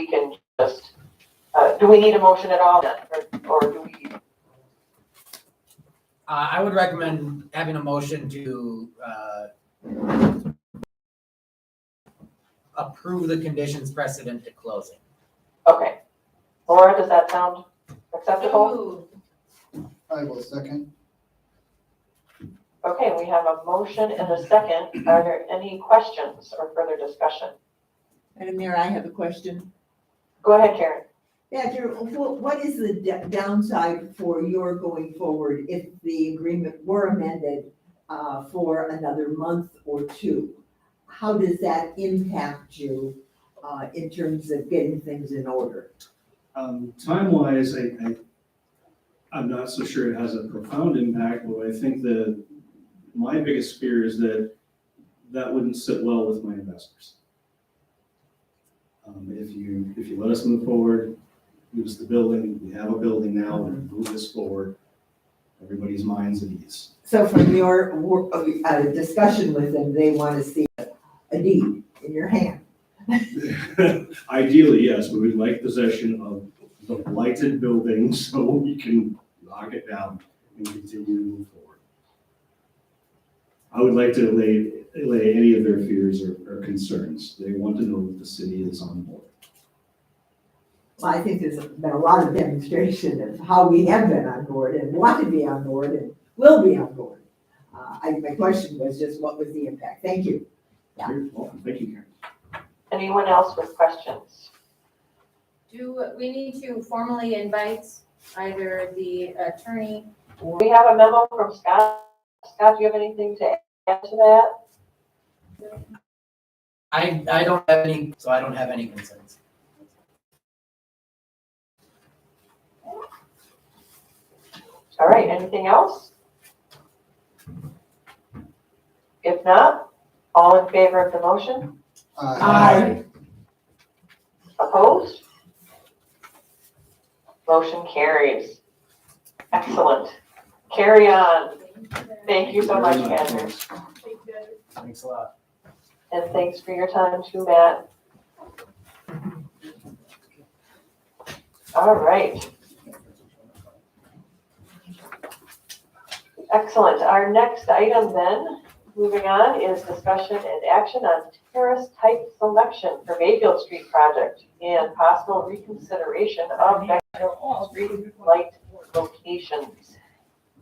can just, do we need a motion at all then, or do we? I would recommend having a motion to approve the conditions precedent to closing. Okay. Laura, does that sound acceptable? I will second. Okay, we have a motion and a second. Are there any questions or further discussion? Madam Mayor, I have a question. Go ahead, Karen. Badger, what is the downside for your going forward if the agreement were amended for another month or two? How does that impact you in terms of getting things in order? Time-wise, I'm not so sure it has a profound impact, but I think that my biggest fear is that that wouldn't sit well with my investors. If you let us move forward, use the building, we have a building now, and move this forward, everybody's mind's at ease. So from your discussion with them, they want to see a deed in your hand. Ideally, yes, we would like possession of the blighted building so we can knock it down and continue to move forward. I would like to allay any of their fears or concerns. They want to know that the city is on board. Well, I think there's been a lot of demonstration of how we have been on board and want to be on board and will be on board. My question was just what was the impact? Thank you. Yeah. You're welcome. Thank you, Karen. Anyone else with questions? Do we need to formally invite either the attorney or? We have a memo from Scott. Scott, do you have anything to add to that? I don't have any, so I don't have any concerns. All right, anything else? If not, all in favor of the motion? Aye. Opposed? Motion carries. Excellent. Carry on. Thank you so much, Very much. Andrew. Thanks a lot. And thanks for your time too, Matt. All right. Excellent. Our next item then, moving on, is discussion and action on terrace type selection for Mayfield Street project and possible reconsideration of Mayfield Street light locations.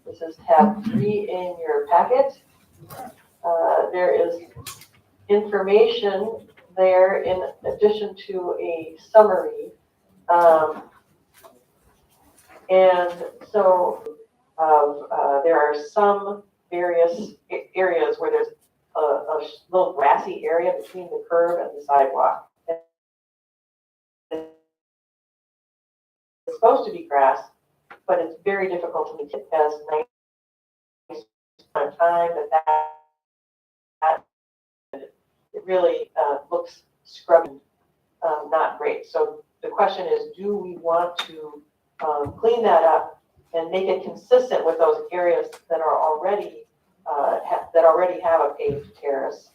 This is tab 3 in your packet. There is information there in addition to a summary. And so there are some various areas where there's a little grassy area between the curb and the sidewalk. It's supposed to be grass, but it's very difficult to maintain as nice time that it really looks scrubby, not great. So the question is, do we want to clean that up and make it consistent with those areas that are already have a paved terrace?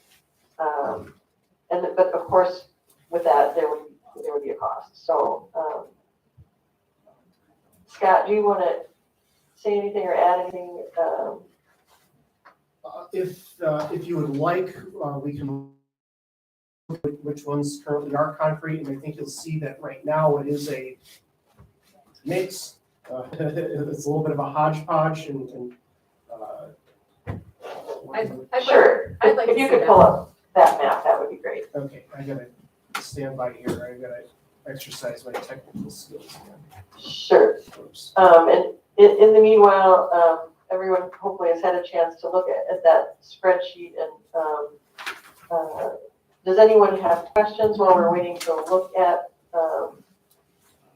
But of course, with that there would be a cost. So Scott, do you want to say anything or add anything? If you would like, we can look at which ones currently are concrete, and I think you'll see that right now it is a mix. It's a little bit of a hodgepodge and Sure. I'd like If to you see could that. pull up that map, that would be great. okay, I gotta stand by here. I gotta exercise my technical skills again. Sure. Oops. And in the meanwhile, everyone hopefully has had a chance to look at that spreadsheet. And does anyone have questions while we're waiting to look at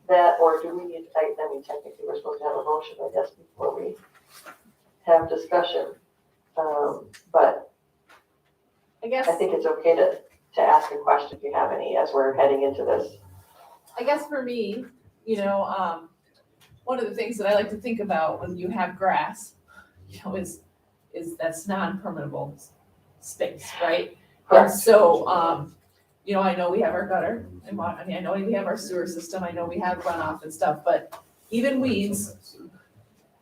that? Or do we need, I mean, technically we're supposed to have a motion, I guess, before we have discussion. But I guess, I think it's okay to ask a question if you have any as we're heading into this. I guess for me, one of the things that I like to think about when you have grass, is that's non-permeable space, right? And Correct. so, You know, I know we have our gutter and I mean, I know we have our sewer system, I know we have runoff and stuff, but even weeds,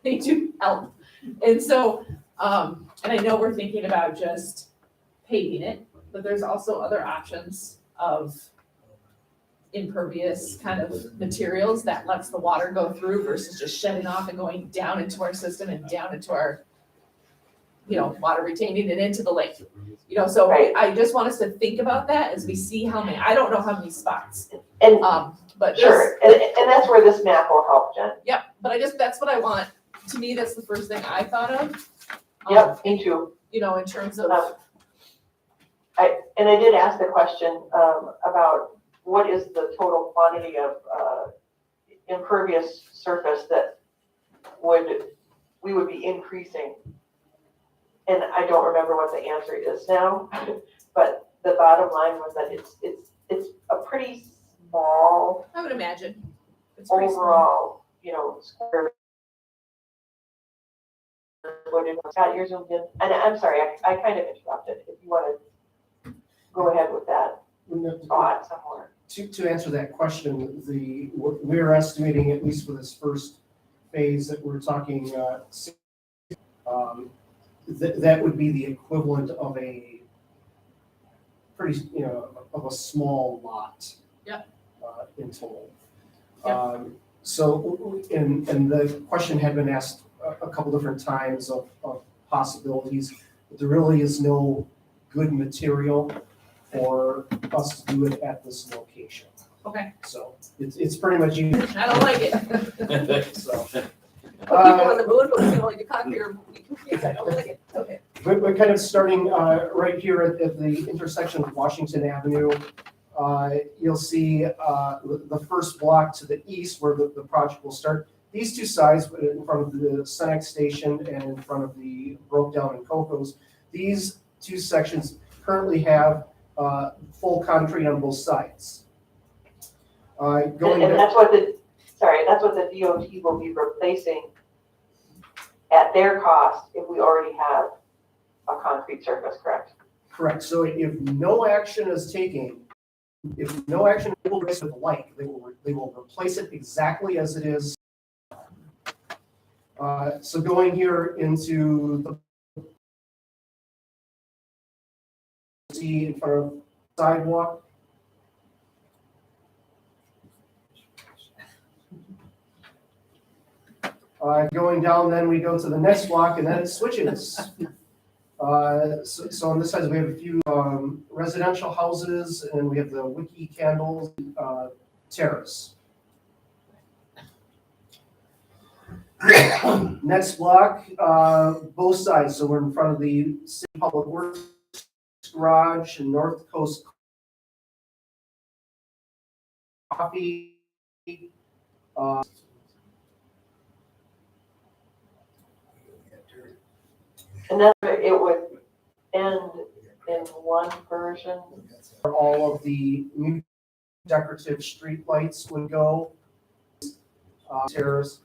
they do help. And so, and I know we're thinking about just paving it, but there's also other options of impervious kind of materials that lets the water go through versus just shedding off and going down into our system and down into our, you know, water retaining and into the lake. You know, so Right. I just want us to think about that as we see how many, I don't know how many spots. And But sure, and that's where this map will help, Jen. Yep, but I just, that's what I want. To me, that's the first thing I thought of. Yep, me too. You know, in terms of, And I did ask the question about what is the total quantity of impervious surface that we would be increasing. And I don't remember what the answer is now, but the bottom line was that it's a pretty small I would imagine. It's pretty small. overall, you know, square footage. Scott, you're zoomed in. And I'm sorry, I kind of interrupted. If you want to go ahead with that thought somewhere. To answer that question, we're estimating, at least for this first phase that we're talking, that would be the equivalent of a pretty, you know, of a small lot. Yep. In total. Yep. So, and the question had been asked a couple different times of possibilities, but there really is no good material for us to do it at this location. Okay, So it's pretty much you. I don't like it. So. People on the moon, but we don't like the concrete or I don't like it. Okay. We're kind of starting right here at the intersection of Washington Avenue. You'll see the first block to the east where the project will start. These two sides in front of the Senex station and in front of the Broke Down and Coco's, these two sections currently have full concrete on both sides. And that's what the DOT will be replacing at their cost if we already have a concrete surface, correct? Correct. So if no action is taken, if no action is taken with the like, they will replace it exactly as it is. So going here into the see in front of sidewalk. Going down, then we go to the next block, and then it switches. So on this side, we have a few residential houses, and we have the Wiki Candles terrace. Next block, both sides. So we're in front of the City Public Works Garage and North Coast Coffee. And that's where it would end in one version. All of the new decorative street lights would go. Terrace.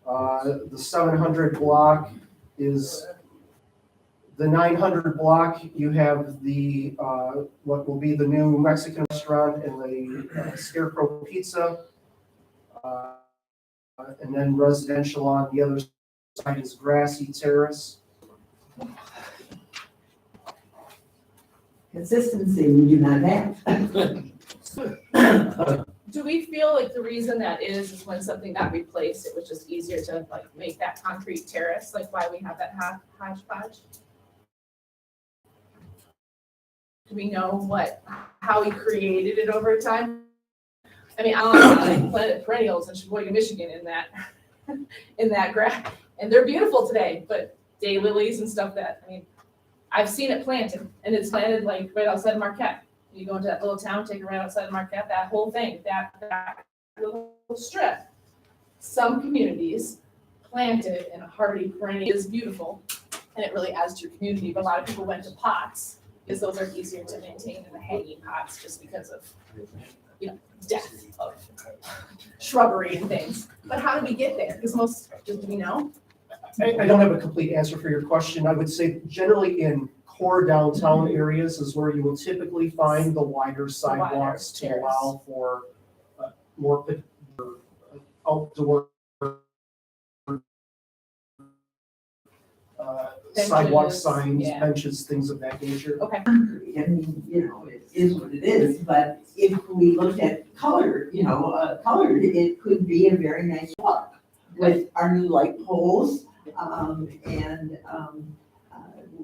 The 700 block is the 900 block. You have the what will be the new Mexican restaurant and the Scarecrow Pizza. And then residential on the other side is Grassy Terrace. Consistency we do not have. Do we feel like the reason that is when something got replaced, it was just easier to like make that concrete terrace, like why we have that hodgepodge? Do we know how we created it over time? I mean, I planted perennials in Sheboygan, Michigan in that grass, and they're beautiful today, but daylilies and stuff that, I mean, I've seen it planted, and it's planted like right outside Marquette. You go into that little town, take it right outside Marquette, that whole thing, that little strip. Some communities plant it in a hardy perennial. It is beautiful, and it really adds to your community, but a lot of people went to pots, because those are easier to maintain than the hanging pots, just because of, you know, depth of shrubbery and things. But how did we get there? Because do we know? I don't have a complete answer for your question. I would say generally in core downtown areas is where you will typically find the wider sidewalks to terrace. allow for more outdoor sidewalk Benches, signs, yeah. benches, things of that nature. I mean, it is what it is, but if we looked at color, colored, it could be a very nice walk with our new light poles, and